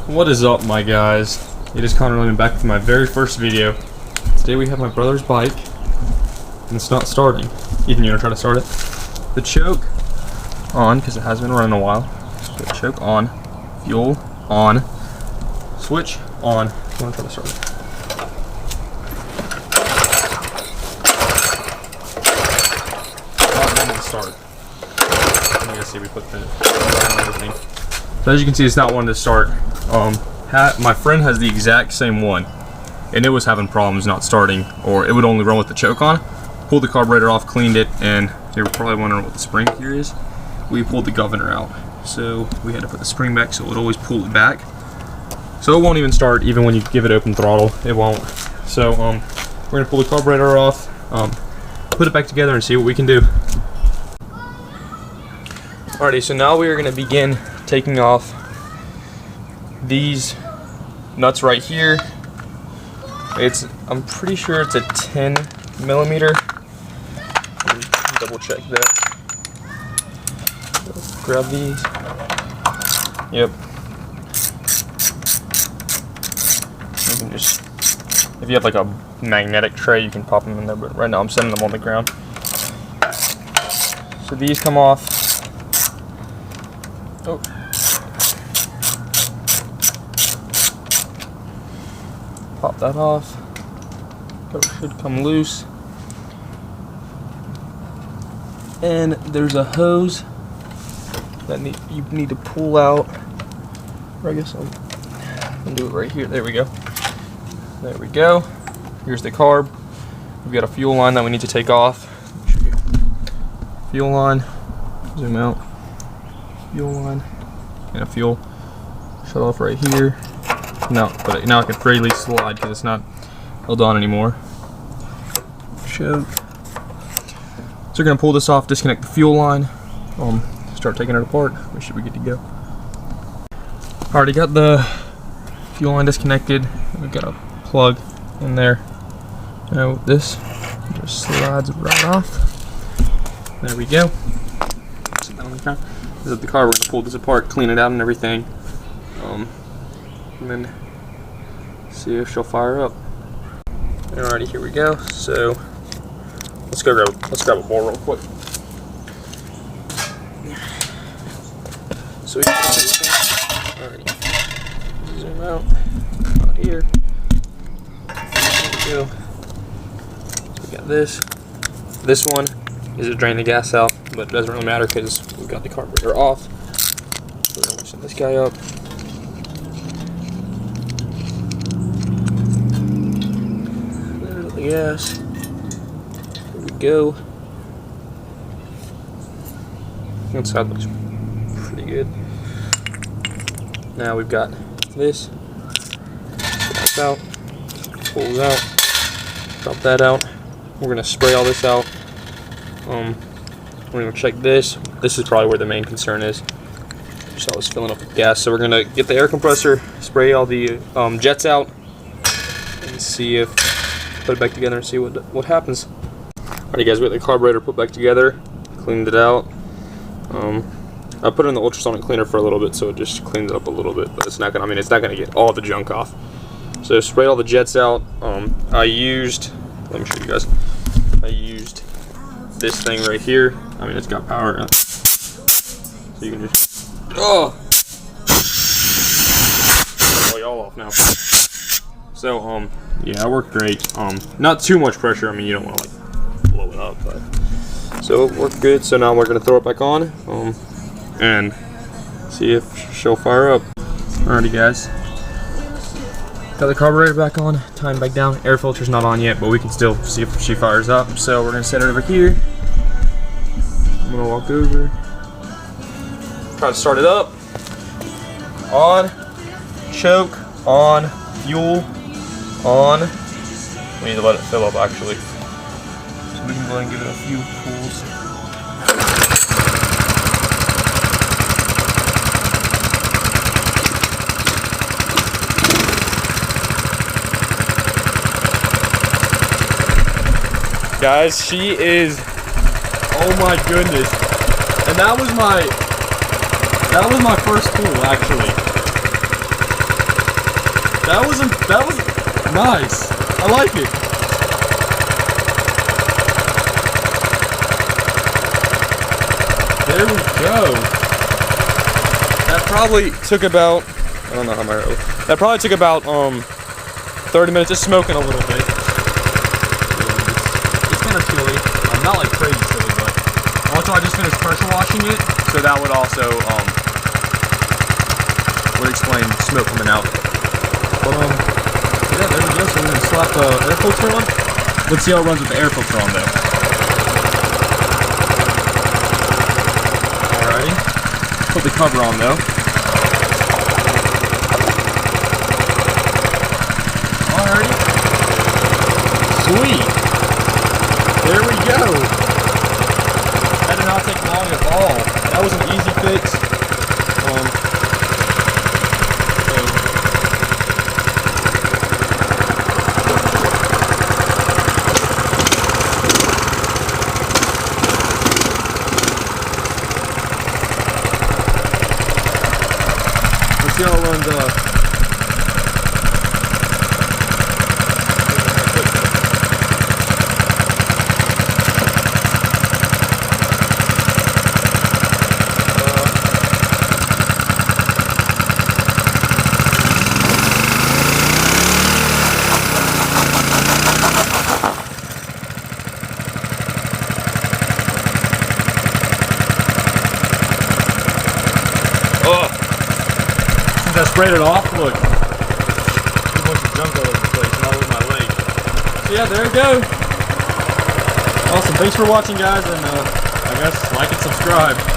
What is up, my guys? It is Connor Lehman back with my very first video. Today we have my brother's bike, and it's not starting. Ethan, you wanna try to start it? The choke on, because it has been running a while. So choke on, fuel on, switch on. You wanna try to start it? Not wanting to start. Let me see. We put the everything. So as you can see, it's not wanting to start. My friend has the exact same one, and it was having problems not starting, or it would only run with the choke on. Pulled the carburetor off, cleaned it, and they were probably wondering what the spring here is. We pulled the governor out, so we had to put the spring back so it would always pull it back. So it won't even start, even when you give it open throttle, it won't. So we're gonna pull the carburetor off, put it back together, and see what we can do. Alrighty, so now we are gonna begin taking off these nuts right here. I'm pretty sure it's a 10 millimeter. Let me double check that. Grab these. Yep. You can just, if you have like a magnetic tray, you can pop them in there, but right now I'm setting them on the ground. So these come off. Oh. Pop that off. Cover should come loose. And there's a hose that you need to pull out. Or I guess I'm gonna do it right here. There we go. There we go. Here's the carb. We've got a fuel line that we need to take off. Fuel line. Zoom out. Fuel line. And a fuel shut off right here. No, but now I can freely slide because it's not held on anymore. Choke. So we're gonna pull this off, disconnect the fuel line, start taking it apart. We should be good to go. Already got the fuel line disconnected. We've got a plug in there. Now this just slides right off. There we go. Sit that on the ground. This is the car. We're gonna pull this apart, clean it out, and everything. And then see if she'll fire up. Alrighty, here we go. So let's grab a bowl real quick. So we can alrighty. Zoom out here. There we go. So we got this. This one is to drain the gas out, but it doesn't really matter because we've got the carburetor off. So we're gonna set this guy up. Yes, here we go. Inside looks pretty good. Now we've got this. Slides out, pulls out, drop that out. We're gonna spray all this out. We're gonna check this. This is probably where the main concern is. Just always filling up with gas. So we're gonna get the air compressor, spray all the jets out, and see if. Put it back together and see what happens. Alright guys, we got the carburetor put back together, cleaned it out. I put it in the ultrasonic cleaner for a little bit so it just cleans it up a little bit, but it's not gonna get all the junk off. So sprayed all the jets out. Let me show you guys. I used this thing right here. I mean, it's got power in it. So you can just oh y'all off now. So yeah, it worked great. Not too much pressure. I mean, you don't want to like blow it up, but so it worked good. So now we're gonna throw it back on, and see if she'll fire up. Alrighty, guys. Got the carburetor back on, tying back down. Air filter's not on yet, but we can still see if she fires up. So we're gonna set it over here. I'm gonna walk over, try to start it up. On, choke, on, fuel. On. We need to let it fill up actually. So we can go ahead and give it a few pulls. Guys, she is, oh my goodness. And that was my first pull actually. That was nice. I like it. There we go. That probably took about, I don't know how my, that probably took about 30 minutes. It's smoking a little bit. It's kind of chilly. Not like crazy chilly, but also I just finished pressure washing it, so that would also would explain smoke coming out. But yeah, there we go. So we're gonna slap the air filter on. Let's see how it runs with the air filter on though. Alrighty. Put the cover on though. Alrighty. Sweet. There we go. That did not take long at all. That was an easy fix. Let's see how it runs I sprayed it off, look. There's a bunch of junk all over the place and all over my leg. So yeah, there we go. Awesome, thanks for watching guys, and I guess like and subscribe.